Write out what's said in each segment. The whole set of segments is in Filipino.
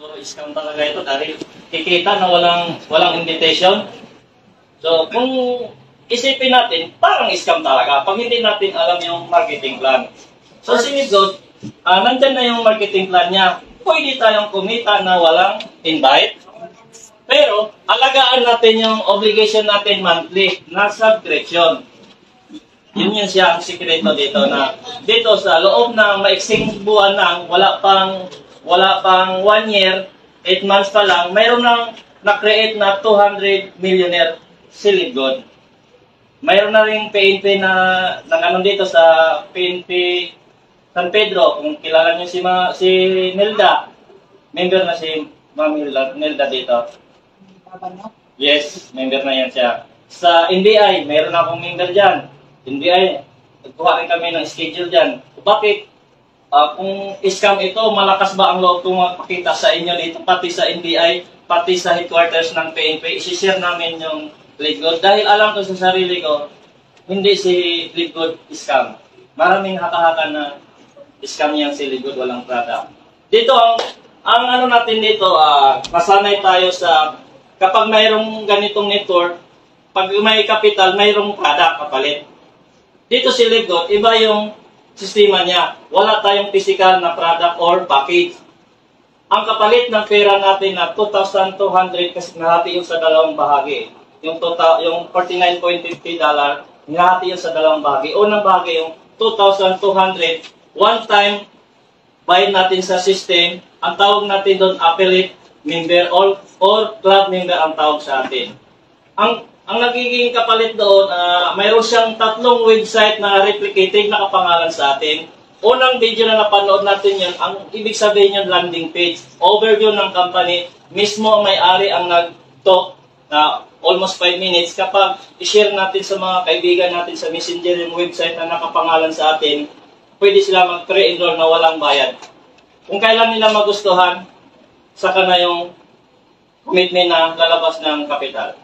Siguro scam talaga ito dahil kikita na walang invitation. So, kung isipin natin, parang scam talaga pag hindi natin alam yung marketing plan. So, si Midgod, nandyan na yung marketing plan niya. Pwede tayong kumita na walang invite. Pero, alagaan natin yung obligation natin monthly na subscription. Yun siya ang sikreto dito na dito sa loob ng maiksing buwan lang, wala pang 1 year, 8 months pa lang, mayroon nang na-create na 200 millionaire si Lidgod. Mayroon na rin PNP na ano dito sa PNP San Pedro, kung kilala niyo si Nelda, member na si Ma'am Nelda dito. Yes, member na yan siya. Sa NBI, mayroon akong member dyan. NBI, nagkuha rin kami ng schedule dyan. Bakit? Kung scam ito, malakas ba ang loob kong magpakita sa inyo dito, pati sa NBI, pati sa headquarters ng PNP, isi-share namin yung Lidgod. Dahil alam ko sa sarili ko, hindi si Lidgod scam. Maraming haka-haka na scam yan si Lidgod, walang product. Dito, ang ano natin dito, masanay tayo sa, kapag mayroong ganitong network, pag may capital, mayroong product kapalit. Dito si Lidgod, iba yung sistema niya. Wala tayong physical na product or package. Ang kapalit ng pera natin na 2,200 kasi nahati yung sa dalawang bahagi. Yung $49.50, nahati yung sa dalawang bahagi. Unang bahagi yung 2,200, one time bayad natin sa system. Ang tawag natin doon affiliate member or club member ang tawag sa atin. Ang nagiging kapalit doon, mayroon siyang 3 website na replicated na kapangalan sa atin. Unang video na napanood natin yun, ang ibig sabihin yun, landing page. Overview ng company, mismo ang may-ari ang nag-talk na almost 5 minutes. Kapag i-share natin sa mga kaibigan natin sa Messenger yung website na nakapangalan sa atin, pwede sila mag-pre-enroll na walang bayad. Kung kailan nila magustuhan, saka na yung commitment na lalabas ng kapital.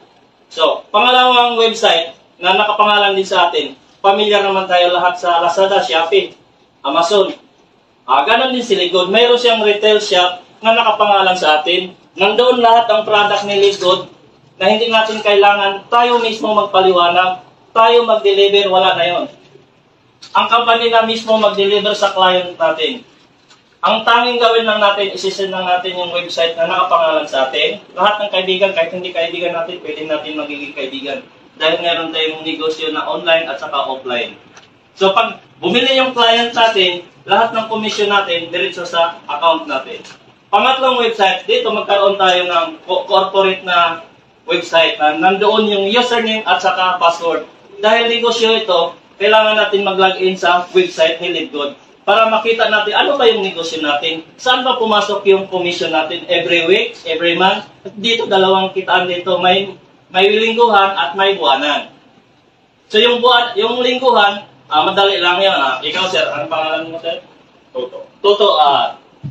So, pangalawang website na nakapangalan din sa atin, familiar naman tayo lahat sa Lazada, Shopee, Amazon. Ganon din si Lidgod. Mayroon siyang retail shop na nakapangalan sa atin. Nandoon lahat ang product ni Lidgod na hindi natin kailangan tayo mismo magpaliwanag, tayo mag-deliver, wala na yon. Ang company na mismo mag-deliver sa client natin. Ang tanging gawin lang natin, isisend lang natin yung website na nakapangalan sa atin. Lahat ng kaibigan, kahit hindi kaibigan natin, pwede natin magiging kaibigan. Dahil meron tayong negosyo na online at saka offline. So pag bumili yung client natin, lahat ng commission natin, diretso sa account natin. Pangatlong website, dito magkaroon tayo ng corporate na website na nandoon yung username at saka password. Dahil negosyo ito, kailangan natin mag-login sa website ni Lidgod para makita natin ano ba yung negosyo natin, saan ba pumasok yung commission natin every week, every month. Dito, dalawang kitaan dito, may lingguhan at may buwanan. So yung lingguhan, madali lang yan. Ikaw, sir, ano pangalan mo, sir? Toto.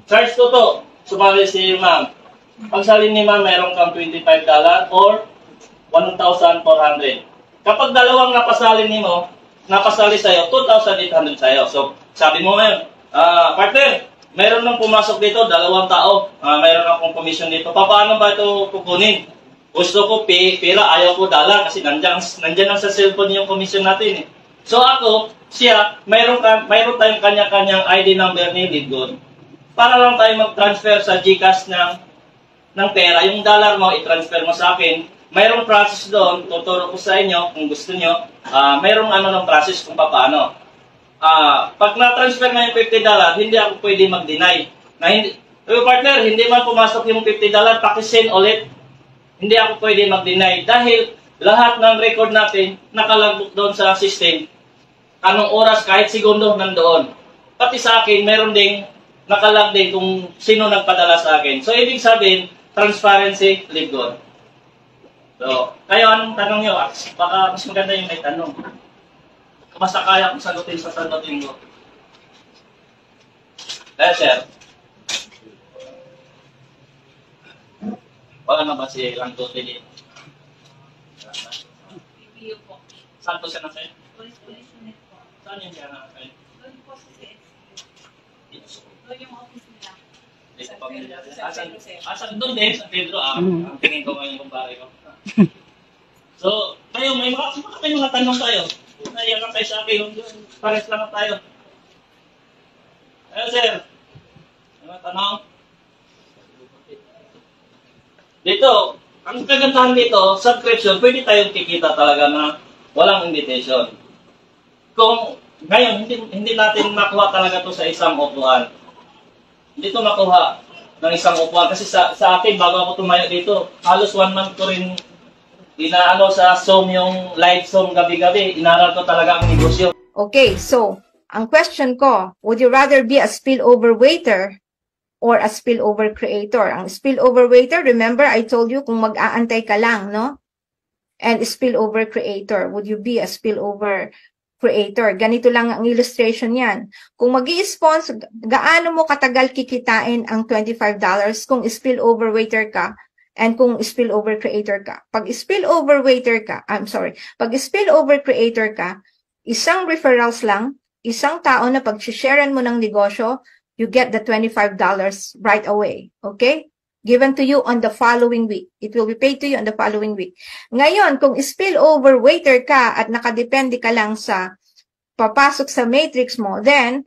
Charge Toto. Sumali si ma'am. Pag salin ni ma'am, mayroon kang $25 or 1,400. Kapag dalawang napasali sa'yo, 2,800 sa'yo. So, sabi mo ngayon, partner, mayroon nang pumasok dito, 2 tao. Mayroon akong commission dito. Paano ba ito kukunin? Gusto ko pera, ayaw ko dala kasi nandyan lang sa cellphone yung commission natin. So ako, siya, mayroon tayong kanya-kanyang ID number ni Lidgod. Para lang tayo mag-transfer sa GCash ng pera. Yung dollar mo, i-transfer mo sa akin. Mayroong process doon, tuturo ko sa inyo kung gusto nyo. Mayroong ng process kung paano. Pag na-transfer na yung $50, hindi ako pwede mag-deny. Partner, hindi man pumasok yung $50, pakisend ulit. Hindi ako pwede mag-deny. Dahil lahat ng record natin, nakalagbook doon sa system. Anong oras, kahit segundo, nandoon. Pati sa akin, meron ding nakalag din kung sino nagpadala sa akin. So, ibig sabihin, transparency, Lidgod. So, kayo, anong tanong nyo? Baka mas maganda yung may tanong. Basta kaya kong sagutin sa sagutin ko. Sir. Wala na ba si Langgote dito? Saan po siya na sa'yo? Saan yung siya na sa'yo? Doon po sa CSU. Doon yung office nila. Sa pamilya. Asan doon din, sa Pedro, ang tingin ko ngayon kung pare ko. So, kayo, may mga tanong tayo. Naiyak ka kayo sa akin, pares lang tayo. Ayo, sir. May mga tanong? Dito, ang kagandahan dito, subscription, pwede tayong kikita talaga na walang invitation. Kung ngayon, hindi natin makuha talaga to sa isang upuan. Hindi to makuha ng isang upuan. Kasi sa akin, bago ako tumayo dito, halos 1 month ko rin inaano sa Zoom yung live Zoom gabi-gabi. Inaral ko talaga ang negosyo. Okay, so, ang question ko, would you rather be a spillover waiter or a spillover creator? Ang spillover waiter, remember, I told you kung mag-aantay ka lang, no? And spillover creator, would you be a spillover creator? Ganito lang ang illustration yan. Kung mag-i-sponsor, gaano mo katagal kikitain ang $25 kung spillover waiter ka and kung spillover creator ka? Pag spillover waiter ka, pag spillover creator ka, isang referrals lang, isang tao na pag-sharean mo ng negosyo, you get the $25 right away. Okay? Given to you on the following week. It will be paid to you on the following week. Ngayon, kung spillover waiter ka at nakadepende ka lang sa papasok sa matrix mo, then,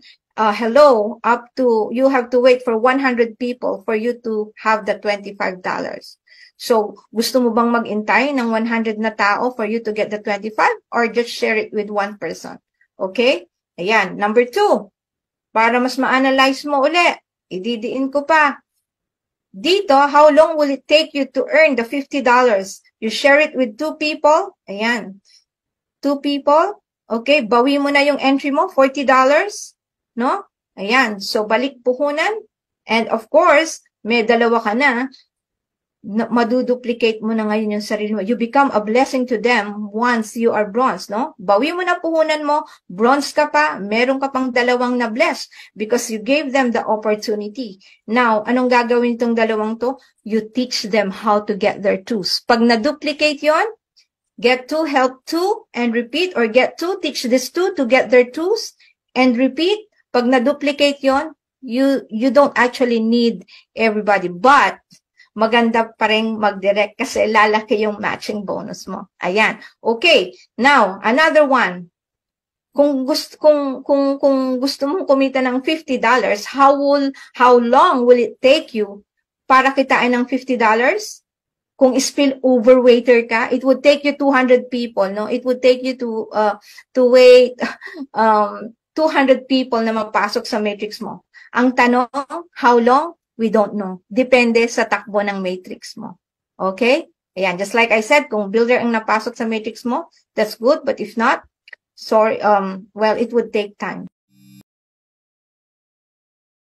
you have to wait for 100 people for you to have the $25. So, gusto mo bang mag-intay ng 100 na tao for you to get the 25 or just share it with one person? Okay? Ayan. Number 2. Para mas ma-analyze mo uli, ididiin ko pa. Dito, how long will it take you to earn the $50? You share it with 2 people. Ayan. 2 people. Okay, bawi mo na yung entry mo, $40. No? Ayan. So, balik puhunan. And of course, may dalawa ka na, maduduplicate mo na ngayon yung sarili mo. You become a blessing to them once you are bronze, no? Bawi mo na puhunan mo, bronze ka pa, meron ka pang dalawang na bless because you gave them the opportunity. Now, anong gagawin itong dalawang to? You teach them how to get their twos. Pag na-duplicate yon, get 2, help 2, and repeat, or get 2, teach this 2 to get their twos, and repeat. Pag na-duplicate yon, you don't actually need everybody, but maganda pa rin mag-direct kasi lalaki yung matching bonus mo. Ayan. Okay. Now, another one. Kung gusto mong kumita ng $50, how long will it take you para kitain ng $50? Kung spillover waiter ka, it would take you 200 people, no? It would take you to wait 200 people na mapasok sa matrix mo. Ang tanong, how long? We don't know. Depende sa takbo ng matrix mo. Okay? Ayan, just like I said, kung builder ang napasok sa matrix mo, that's good. But if not, sorry, well, it would take time.